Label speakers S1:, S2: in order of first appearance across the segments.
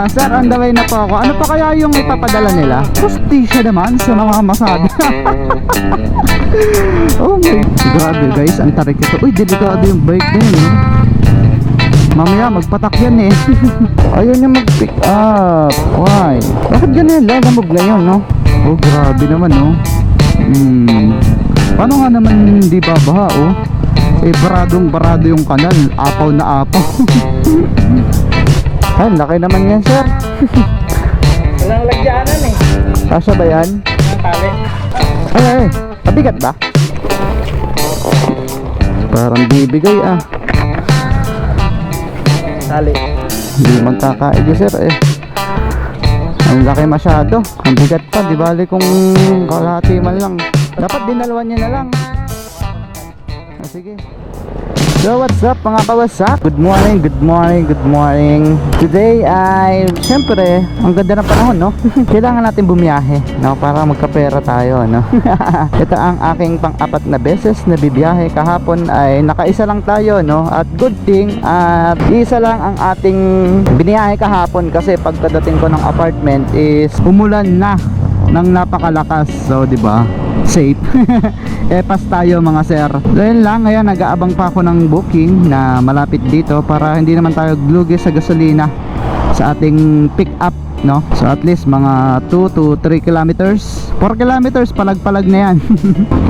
S1: Sir, on the way na po ako. Ano pa kaya yung ipapadala nila? Hustisya naman sa mga masada. Oh my, grabe guys, ang tarik ito. Uy, delikado yung bike na yun, mamaya magpatak yan eh. Ayaw niya mag-pick up. Why? Bakit ganyan? Lalamog na yun, no? Oh, grabe naman, no? Paano nga naman hindi babaha, oh? Eh, barado yung kanal. Apaw na apaw. Ay, laki naman yan, sir.
S2: Walang lagyanan eh.
S1: Kasya ba yan?
S2: Ang tali.
S1: Ay, pabigat ba? Parang bibigay ah.
S2: Tali.
S1: Hindi magkakaigi, sir eh. Ang laki masyado. Ang bigat pa, di bali kung kalahati man lang. Dapat dinalawan niya na lang. Sige. So what's up mga kawasak? Good morning, good morning, good morning. Today ay syempre ang ganda ng panahon, no? Kailangan natin bumiyahe, no? Para magkapera tayo, no? Ito ang aking pang-apat na beses na bibiyahe. Kahapon ay nakaisa lang tayo, no? At good thing at isa lang ang ating biniyahe kahapon kasi pagkadating ko ng apartment is umulan na ng napakalakas. So di ba? Safe. Pas tayo mga sir. Dahil lang ngayon nag-aabang pa ako ng booking na malapit dito para hindi naman tayo glugi sa gasolina sa ating pick up, no? So at least mga 2 to 3 kilometers, 4 kilometers palag-palag na yan.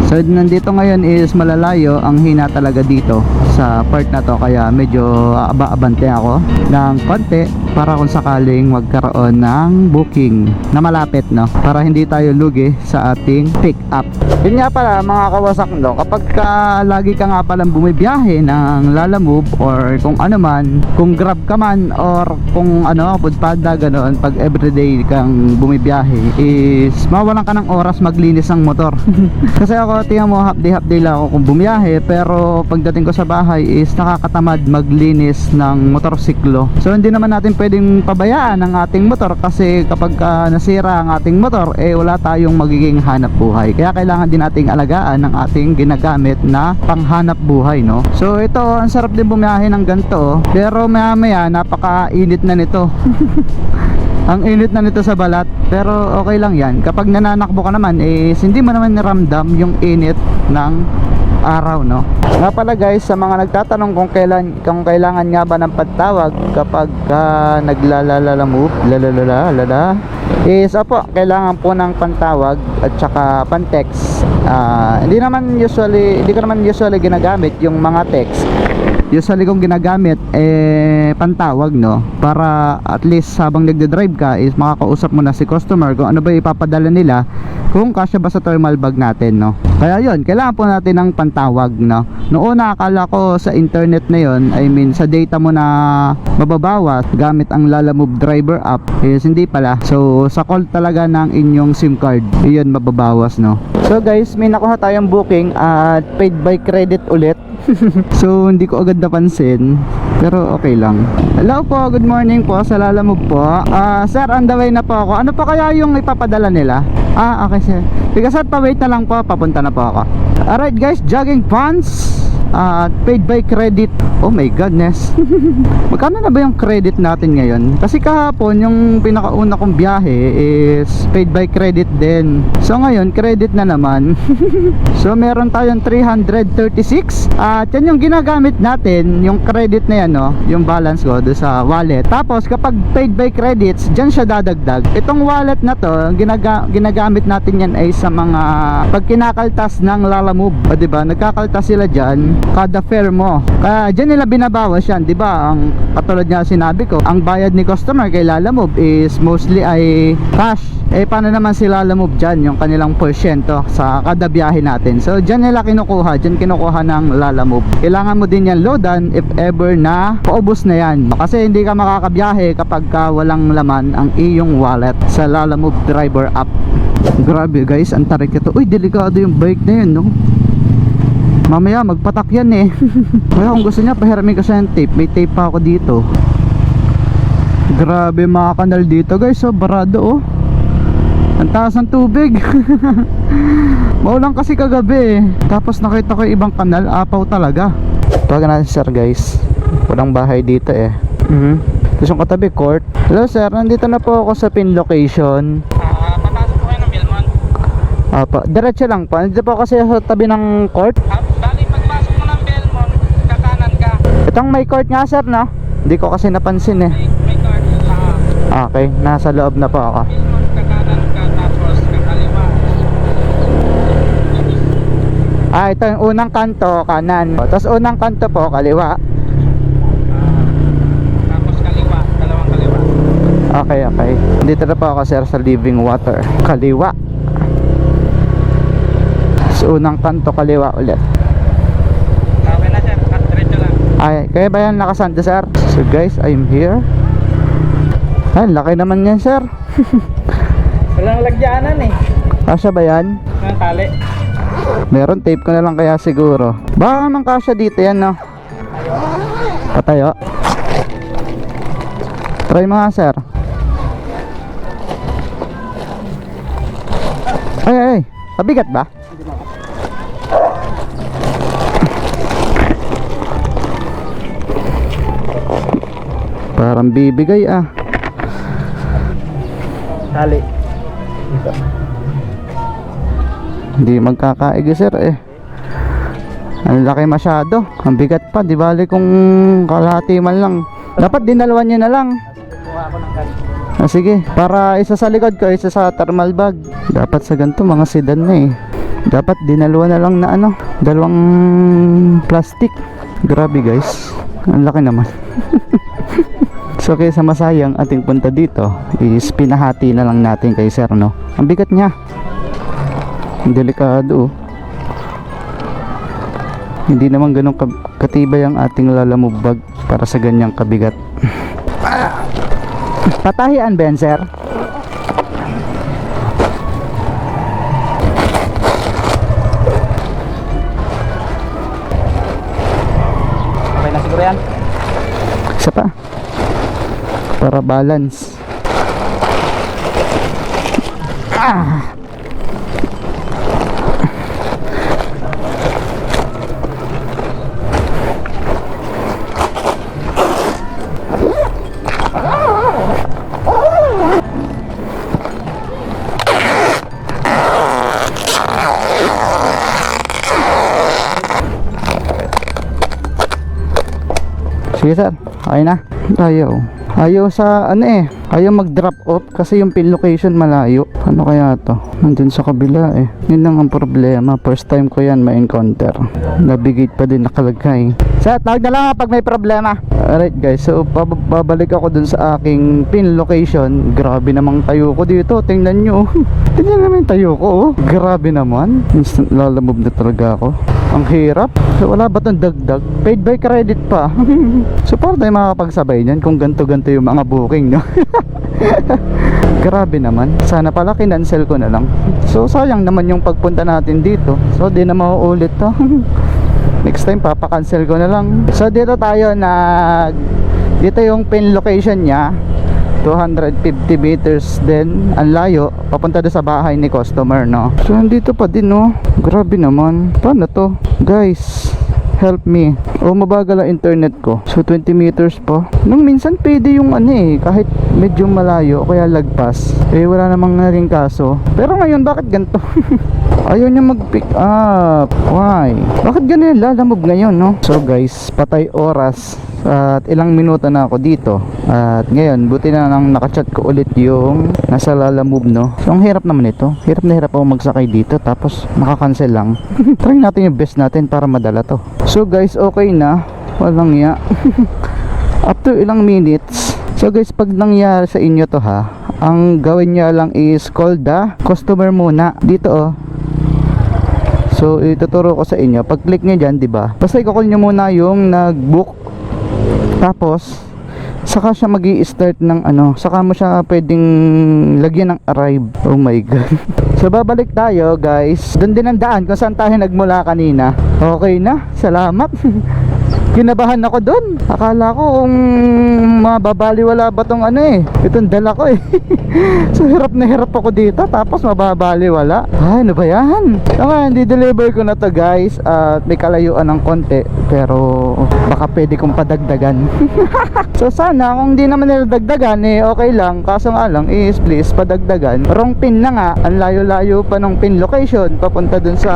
S1: So nandito ngayon is malalayo, ang hina talaga dito sa part na to, kaya medyo aba-abante ako ng konti para kung sakaling magkaroon ng booking na malapit, no? Para hindi tayo lugi sa ating pick up. Yun nga pala mga kawasak, no? Kapag lagi ka nga palang bumibiyahe ng Lalamove or kung ano man, kung Grab ka man or kung ano, Foodpanda, ganoon, pag everyday kang bumibiyahe is mawalan ka ng oras maglinis ng motor. Kasi ako, tingnan mo, half day lang ako kung bumiyahe, pero pagdating ko sa bahay is nakakatamad maglinis ng motorsiklo. So hindi naman natin pwedeng pabayaan ang ating motor kasi kapag nasira ang ating motor, eh wala tayong magiging hanap buhay. Kaya kailangan din nating alagaan ang ating ginagamit na panghanap buhay, no? So ito, ang sarap din bumiyahe ng ganito, pero maya maya napakainit na nito. Ang init na nito sa balat, pero okay lang yan. Kapag nananakbo ka naman is hindi mo naman niramdam yung init ng araw, no? Nga pala guys, sa mga nagtatanong kung kailangan nga ba ng pagtawag kapag naglalalalamove, lalalala, is opo, kailangan po ng pantawag at saka pantext. Hindi ko naman usually ginagamit yung mga text. Usually kong ginagamit pantawag, no? Para at least habang nagde-drive ka is makakausap mo na si customer kung ano ba ipapadala nila, kung kasya ba sa thermal bag natin, no? Kaya yun, kailangan po natin ng pantawag, no? Noon akala ko sa internet na yun, I mean sa data mo na mababawas gamit ang Lalamove driver app, is hindi pala. So sa call talaga ng inyong SIM card, iyon mababawas, no? So guys, may nakuha tayong booking at paid by credit ulit. So hindi ko agad napansin, pero okay lang. Hello po, good morning po sa Lalamove po. Sir, on the way na po ako. Ano pa kaya yung ipapadala nila? Okay sir. Sige sir, pa-wait na lang po, papunta na po ako. Alright guys, jogging pants paid by credit. Oh my goodness. Magkano na ba yung credit natin ngayon? Kasi kahapon yung pinakauna kong biyahe is paid by credit din. So ngayon credit na naman. So meron tayong 336. At yan yung ginagamit natin, yung credit na yan, no? Yung balance ko do sa wallet. Tapos kapag paid by credits, dyan siya dadagdag. Itong wallet na to, ginagamit natin yan ay sa mga pag kinakaltas ng Lalamove. O diba, nagkakaltas sila dyan kada fare mo. Kaya dyan nila binabawas yan, di ba? Ang katulad nga sinabi ko, ang bayad ni customer kay Lalamove is mostly ay cash. Paano naman si Lalamove dyan, yung kanilang porsyento sa kada biyahe natin. So dyan nila kinukuha, dyan kinukuha ng Lalamove. Kailangan mo din yan loadan if ever na paubos na yan, kasi hindi ka makakabiyahe kapag walang laman ang iyong wallet sa Lalamove driver app. Grabe guys, ang tarik ito. Uy, delikado yung bike na yun, no? Mamaya magpatak yan eh. Kaya kung gusto niya, pahiramin ko siya yung tape. May tape pa ako dito. Grabe mga kanal dito guys, so barado, oh. Ang taas ng tubig. Maulang kasi kagabi eh. Tapos nakita ko yung ibang kanal, apaw talaga. Tawagan natin sir guys. Walang bahay dito eh. Tapos yung katabi court. Hello sir, nandito na po ako sa pin location.
S2: Papasok po kayo ng Belmont.
S1: Apa, diretso lang po. Nandito po kasi sa tabi ng court.
S2: Bali, pagpasok mo ng Belmont, kakanan ka.
S1: Itong may court nga sir, no? Hindi ko kasi napansin eh.
S2: May card.
S1: Okay, nasa loob na po ako.
S2: Belmont, kakanan ka, tapos kakaliwa.
S1: Ito yung unang kanto, kanan. Tapos unang kanto po, kaliwa.
S2: Tapos kaliwa, dalawang kaliwa.
S1: Okay, okay. Dito na po ako sir sa Living Water. Kaliwa. Sa unang kanto, kaliwa ulit.
S2: Okay na sir, diretso lang.
S1: Ay, kaya ba yan nakasando sir? So guys, I'm here. Ay, laki naman yan sir.
S2: Walang lagyanan eh.
S1: Kasya ba yan?
S2: Ng tali.
S1: Meron, tape ko na lang kaya siguro. Baka naman kasya dito yan, no? Patayo. Try mo nga sir. Ay, mabigat ba? Parang bibigay ah.
S2: Tali.
S1: Hindi magkakaigi sir eh. Ang laki masyado. Ang bigat pa. Di bali kung kalahati man lang. Dapat dinalawan nyo na lang.
S2: Kuha ako ng gas.
S1: Sige. Para isa sa likod ko, isa sa thermal bag. Dapat sa ganito mga sedan na eh. Dapat dinaluwa na lang na ano. Dalawang plastic. Grabe guys. Ang laki naman. So kaysa masayang ating punta dito, is pinahati na lang natin kay sir, no? Ang bigat niya. Delikado. Hindi naman ganun katibay ang ating lalamove bag para sa ganyang kabigat. Patahian ba yan, sir?
S2: Okay na siguro yan.
S1: Isa pa. Para balance. Sige sir, okay na. Ayaw sa ano eh. Ayaw mag drop off kasi yung pin location malayo. Ano kaya to? Nandun sa kabila eh. Yun lang ang problema. First time ko yan ma-encounter. Navigate pa din nakalagay. Sir, tawag na lang pag may problema. Alright guys, so babalik ako dun sa aking pin location. Grabe namang tayo ko dito. Tingnan nyo. Tingnan naman yung tayo ko oh. Grabe naman. Instant lalamove na talaga ako. Ang hirap. So, wala ba itong dagdag? Paid by credit pa. So paano tayo makakapagsabay niyan kung ganto-ganto yung mga booking, no? Grabe naman. Sana pala kinancel ko na lang. So sayang naman yung pagpunta natin dito. So di na mauulit to. Next time papakancel ko na lang. So dito tayo dito yung pin location niya. 250 meters din ang layo papunta doon sa bahay ni customer, no? So nandito pa din, no? Grabe naman. Paano to? Guys, help me. Mabagal ang internet ko. So 20 meters pa. Nung minsan pwede yung ano eh, kahit medyo malayo kaya lagpas. Wala namang naging kaso. Pero ngayon bakit ganito? Ayaw niya mag-pick up. Why? Bakit ganun lalamove ngayon, no? So guys, patay oras. At ilang minuto na ako dito. At ngayon, buti na lang nakachat ko ulit yung nasa lalamove, no? So ang hirap naman ito. Hirap na hirap ako magsakay dito. Tapos makakancel lang. Try natin yung best natin para madala to. So guys, okay na. Walang ya. After ilang minutes. So guys, pag nangyari sa inyo to ha, ang gawin niya lang is call the customer muna. Dito oh. So ituturo ko sa inyo. Pag click niyo dyan, diba? Basta i-call nyo muna yung nag-book. Tapos saka siya magi-start ng ano, saka mo siya pwedeng lagyan ng arrive. Oh my god. So babalik tayo guys. Doon din ang daan kung saan tayo nagmula kanina. Okay na, salamat. Kinabahan ako doon. Akala ko kung mababaliwala ba tong ano eh. Itong dala ko eh. So hirap na hirap ako dito tapos mababaliwala. Ay, ano ba yan? Tama, hindi deliver ko na to guys. At may kalayuan ng konti. Pero baka pwede kong padagdagan. So sana kung di naman nila dagdagan eh okay lang. Kaso nga lang is please padagdagan. Wrong pin na nga. Ang layo-layo pa ng pin location papunta dun sa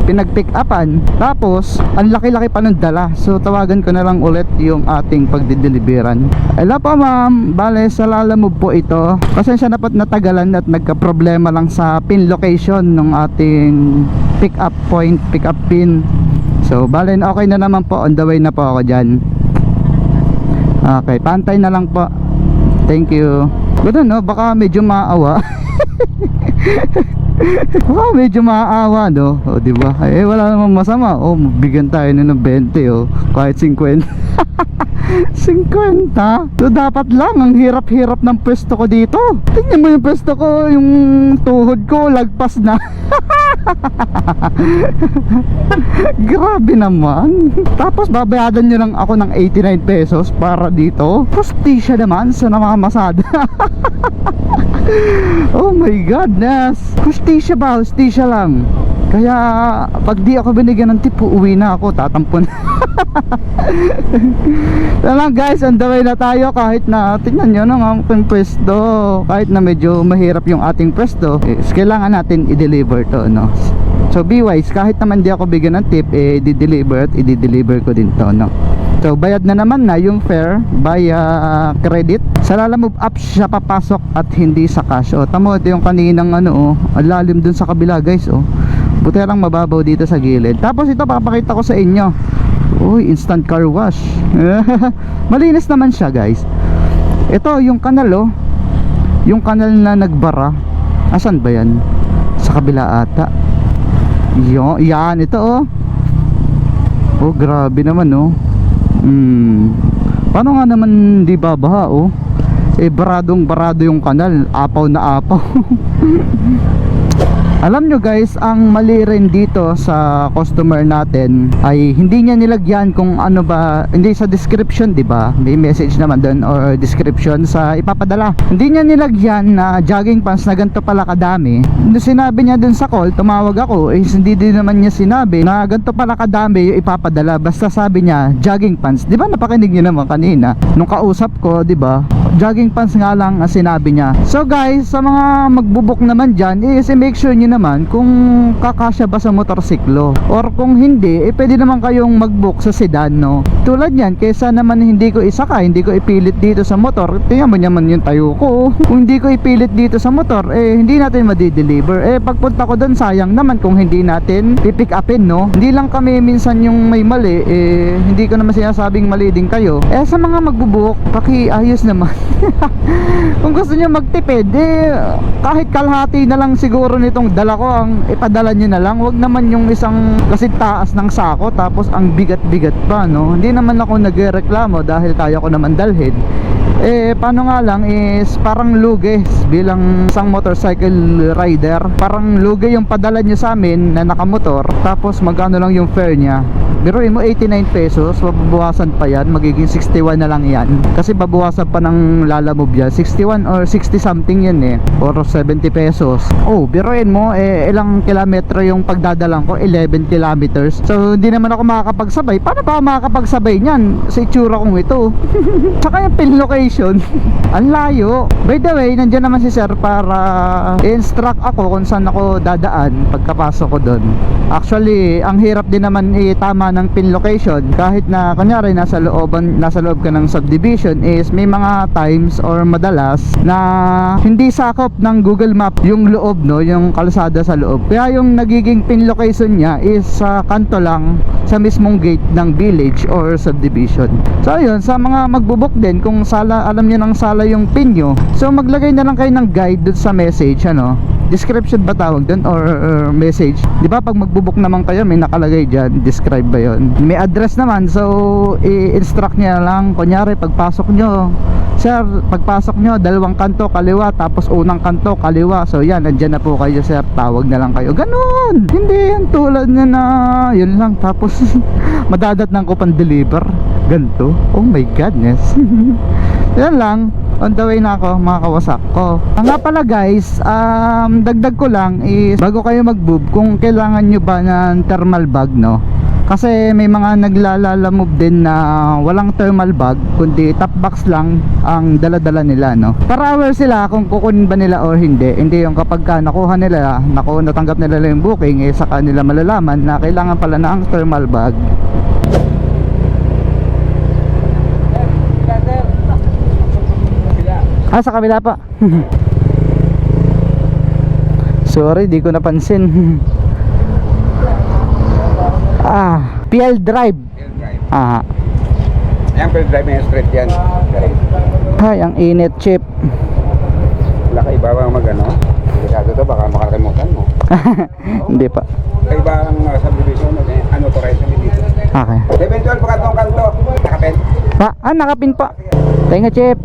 S1: pinag-pick upan. Tapos ang laki-laki pa ng dala. So tawagan ko na lang ulit yung ating pagdideliveran. Hello po ma'am, bale sa Lalamove po ito. Pasensya na po't natagalan at nagka-problema lang sa pin location ng ating pick up point, pick up pin. So bale okay na naman po, on the way na po ako dyan. Okay, pantay na lang po. Thank you. Gano'n no, baka medyo maawa. Baka medyo maawa no. O diba? Eh wala namang masama. O bigyan tayo ng 20 o kahit 50. 50. So dapat lang, ang hirap-hirap ng pwesto ko dito. Tingnan mo yung pwesto ko, yung tuhod ko lagpas na. Grabe naman. Tapos babayadan nyo lang ako ng 89 pesos para dito. Hostisya naman sa namamasada. Oh my godness. Hostisya ba? Hostisya lang. Kaya pag di ako binigyan ng tip, uuwi na ako, tatampon. Lang guys, on the way na tayo. Kahit na, tingnan nyo ng aking pwesto, kahit na medyo mahirap yung ating pwesto, kailangan natin i-deliver to, no? So be wise, kahit naman di ako bigyan ng tip, i-deliver at i-deliver ko din to, no? So bayad na naman na yung fare via credit. Sa Lalamove app siya papasok at hindi sa cash. O tamo, ito yung kaninang ano, ang lalim dun sa kabila guys. Buti lang mababaw dito sa gilid. Tapos ito papakita ko sa inyo. Uy, instant car wash. Malinis naman siya guys. Ito yung kanal yung kanal na nagbara. Asan ba yan? Sa kabila ata. Yan ito oh grabe naman Paano nga naman di babaha baradong barado yung kanal. Apaw na apaw. Alam nyo guys, ang mali rin dito sa customer natin ay hindi niya nilagyan kung ano ba, hindi sa description, di ba? May message naman doon or description sa ipapadala. Hindi niya nilagyan na jogging pants na ganito pala kadami. Nung sinabi niya doon sa call, tumawag ako, hindi din naman niya sinabi na ganito pala kadami yung ipapadala. Basta sabi niya jogging pants. Di ba napakinig niyo naman kanina nung kausap ko, di ba? Jogging pants nga lang ang sinabi niya. So guys, sa mga magbubuk naman dyan, make sure nyo naman kung kakasya ba sa motorsiklo, or kung hindi, pwede naman kayong magbook sa sedan, no? Tulad yan, kaysa naman hindi ko isaka, hindi ko ipilit dito sa motor. Tingnan mo naman yung tayo ko. Kung hindi ko ipilit dito sa motor, hindi natin madi-deliver. Pagpunta ko doon, sayang naman kung hindi natin pipick upin, no? Hindi lang kami minsan yung may mali, hindi ko naman sinasabing mali din kayo. Sa mga magbubuk, pakiayos naman. Kung gusto nyo magtipid, kahit kalahati na lang siguro nitong dala ko ang ipadala nyo na lang. Wag naman yung isang kasi taas ng sako tapos ang bigat-bigat pa, no? Hindi naman ako nagreklamo dahil kaya ko naman dalhin. Paano nga lang is parang lugi bilang isang motorcycle rider. Parang lugi yung padala nyo sa amin na nakamotor, tapos magkano lang yung fare nya. Biruin mo 89 pesos, mababawasan pa yan, magiging 61 na lang yan. Kasi babawasan pa ng Lalamove yan, 61 or 60 something yan or 70 pesos. Biruin mo, ilang kilometro yung pagdadalang ko, 11 kilometers. So hindi naman ako makakapagsabay. Paano ba ako makakapagsabay niyan sa itsura kong ito? Saka yung pin location, ang layo. By the way, nandiyan naman si sir para i-instruct ako kung saan ako dadaan pagkapasok ko doon. Actually, ang hirap din naman tama ng pin location. Kahit na kunyari nasa loob ka ng subdivision, is may mga times or madalas na hindi sakop ng Google Map yung loob, no, yung kalsada sa loob. Kaya yung nagiging pin location niya is sa kanto lang sa mismong gate ng village or subdivision. So ayun, sa mga magbubuk din, kung sala, alam niyo ng sala yung pin nyo, so maglagay na lang kayo ng guide dun sa message, description ba tawag doon or message? Di ba pag magbubook naman kayo may nakalagay dyan, describe ba yon? May address naman, so i-instruct niya lang. Kunyari pagpasok nyo, sir, pagpasok nyo, dalawang kanto kaliwa, tapos unang kanto kaliwa. So yan, andyan na po kayo sir, tawag na lang kayo. Ganon! Hindi yan tulad na yun lang, tapos madadatnan ko pang deliver. Ganto, oh my godness. Yan lang, on the way na ako mga kawasak ko. Nga pala guys, dagdag ko lang is bago kayo mag-boob, kung kailangan nyo ba ng thermal bag, no? Kasi may mga naglalalamove din na walang thermal bag, kundi top box lang ang dala-dala nila, no? Para aware sila kung kukunin ba nila or hindi. Hindi yung kapag nakuha nila, natanggap nila yung booking, saka nila malalaman na kailangan pala ng thermal bag. Sa kabila pa. Sorry, di ko napansin. PL Drive.
S3: Ayan, PL Drive na yung street yan.
S1: Ay, ang init, chip.
S3: Wala ka iba bang mag-ano? Delikado to, baka makalimutan mo.
S1: Hindi pa.
S3: Kaiba ang subdivision, unauthorized na dito.
S1: Okay.
S3: Eventual pa katong kanto, nakapen.
S1: Nakapin pa. Tenga, chip.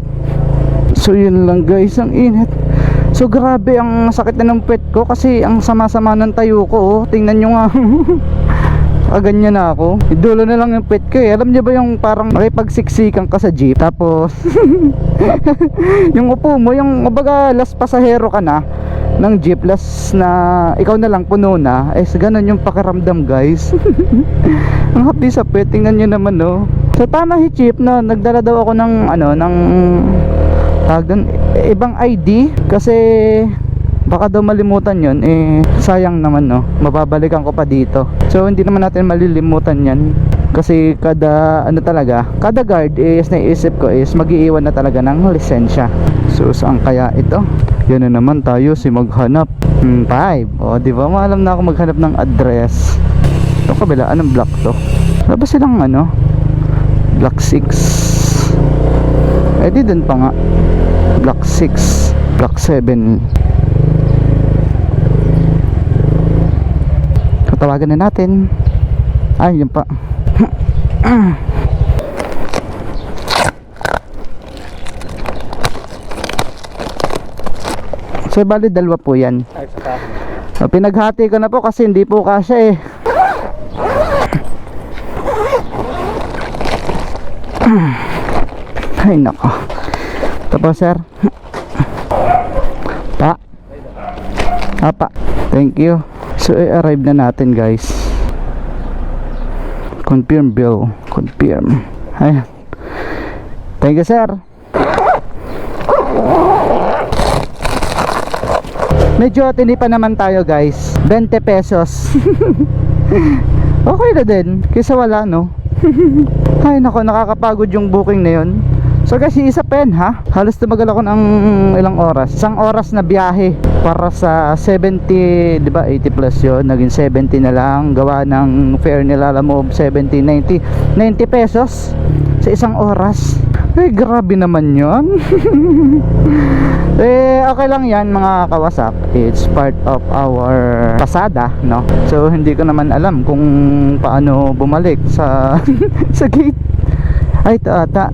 S1: So yun lang guys, ang init. So grabe ang sakit na ng pet ko kasi ang sama-sama ng tayo ko, oh. Tingnan nyo nga. Kaganyan na ako. Idulo na lang yung pet ko eh. Alam nyo ba yung parang makipagsiksikan ka sa jeep, tapos yung upo mo, yung kumbaga last pasahero ka na ng jeep, last na ikaw na lang puno na, ganun yung pakiramdam guys. Ang happy sa pet. Tingnan nyo naman, no. So tama si Chip, no, nagdala daw ako ng ibang ID kasi baka daw malimutan yun, sayang naman, no, mababalikan ko pa dito. So hindi naman natin malilimutan yan kasi kada guard is naisip ko is mag-iiwan na talaga ng lisensya. So saan kaya ito? Yan na naman tayo si maghanap. 5. O di ba, maalam na ako maghanap ng address. Ito kabila, anong block to? Wala ba silang block 6? Di dun pa nga, block 6, block 7. Tawagan na natin. Ay, yun pa. So bali dalawa po yan. So, pinaghati ko na po kasi hindi po kasya eh. Ay nako. Tapos sir. Apa. Thank you. So i-arrive na natin guys. Confirm bill. Confirm. Ayan. Thank you sir. Medyo tinipa naman tayo guys. 20 pesos. Okay na din kaysa wala, no. Ay nako, nakakapagod yung booking na yun. So guys, isa pen ha. Halos tumagal ako ng ilang oras. Isang oras na biyahe para sa 70, di ba? 80 plus yun. Naging 70 na lang. Gawa ng fare nila, alam mo, 70, 90 pesos sa isang oras. Grabe naman yun. Okay lang yan mga kawasak. It's part of our pasada, no? So hindi ko naman alam kung paano bumalik sa sa gate. Ay, ata.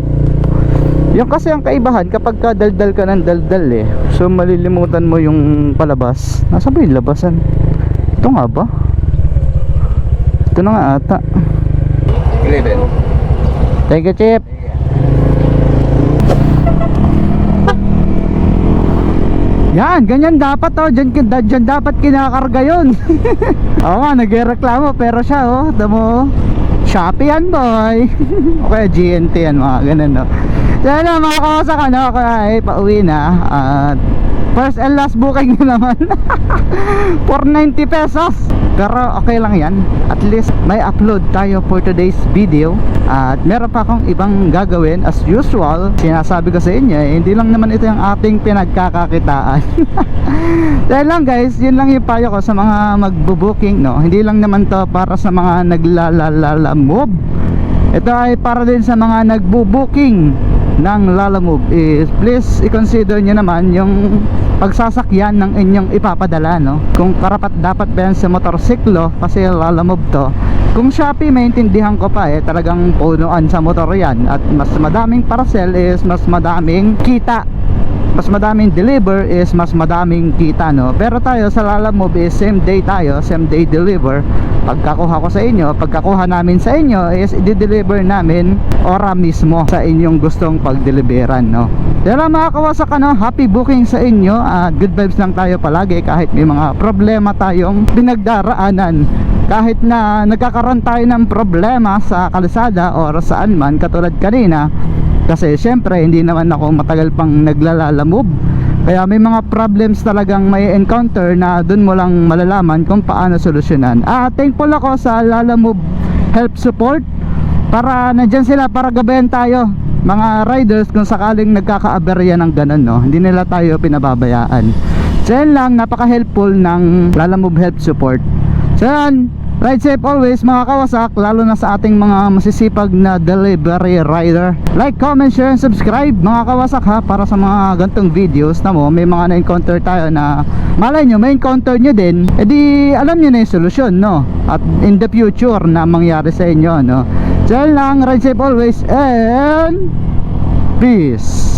S1: Yung kasi ang kaibahan kapag ka daldal ka ng daldal eh, so malilimutan mo yung palabas. Nasaan ba yung labasan? Ito nga ba? Ito na nga ata.
S3: 11.
S1: Thank you, Chip. Yan, ganyan dapat, oh. Diyan dapat kinakarga yun. Oo nga, nagreklamo pero siya, oh, damo. Shopee yan, boy. Okay, GNT yan, mga ganun, no. So na, mga kawasak, ako ay pauwi na. At first and last booking na naman. For 90 pesos. Pero okay lang yan. At least may upload tayo for today's video. At meron pa akong ibang gagawin. As usual, sinasabi ko sa inyo, hindi lang naman ito yung ating pinagkakakitaan. Dahil lang guys, yun lang yung payo ko sa mga magbo-booking, no? Hindi lang naman to para sa mga naglalala move. Ito ay para din sa mga nagbo-booking ng Lalamove is please i-consider nyo naman yung pagsasakyan ng inyong ipapadala, no? Kung karapat dapat ba yan sa motorsiklo, kasi Lalamove to. Kung Shopee, maintindihan ko pa talagang punuan sa motor yan, at mas madaming parcel is mas madaming kita, mas madaming deliver is mas madaming kita, no? Pero tayo sa Lalamove is same day tayo, same day deliver. Pagkakuha ko sa inyo, pagkakuha namin sa inyo is i-deliver namin ora mismo sa inyong gustong pag-deliveran, no? Kaya mga kawasak, happy booking sa inyo at good vibes lang tayo palagi kahit may mga problema tayong pinagdaraanan. Kahit na nagkakaroon tayo ng problema sa kalsada or saan man, katulad kanina, kasi syempre hindi naman ako matagal pang naglalalamove, kaya may mga problems talagang may encounter na dun mo lang malalaman kung paano solusyonan. Thankful ako sa Lalamove Help Support, para nandyan sila para gabayan tayo mga riders kung sakaling nagkakaaberya ng ganun, no? Hindi nila tayo pinababayaan. So yan lang, napaka-helpful ng Lalamove Help Support. So yan, ride safe always mga kawasak, lalo na sa ating mga masisipag na delivery rider. Like, comment, share, and subscribe mga kawasak ha, para sa mga gantong videos na mo, may mga na-encounter tayo na malay nyo, may encounter nyo din, edi alam nyo na yung solusyon, no? At in the future na mangyari sa inyo, no? So yan lang, ride safe always and peace.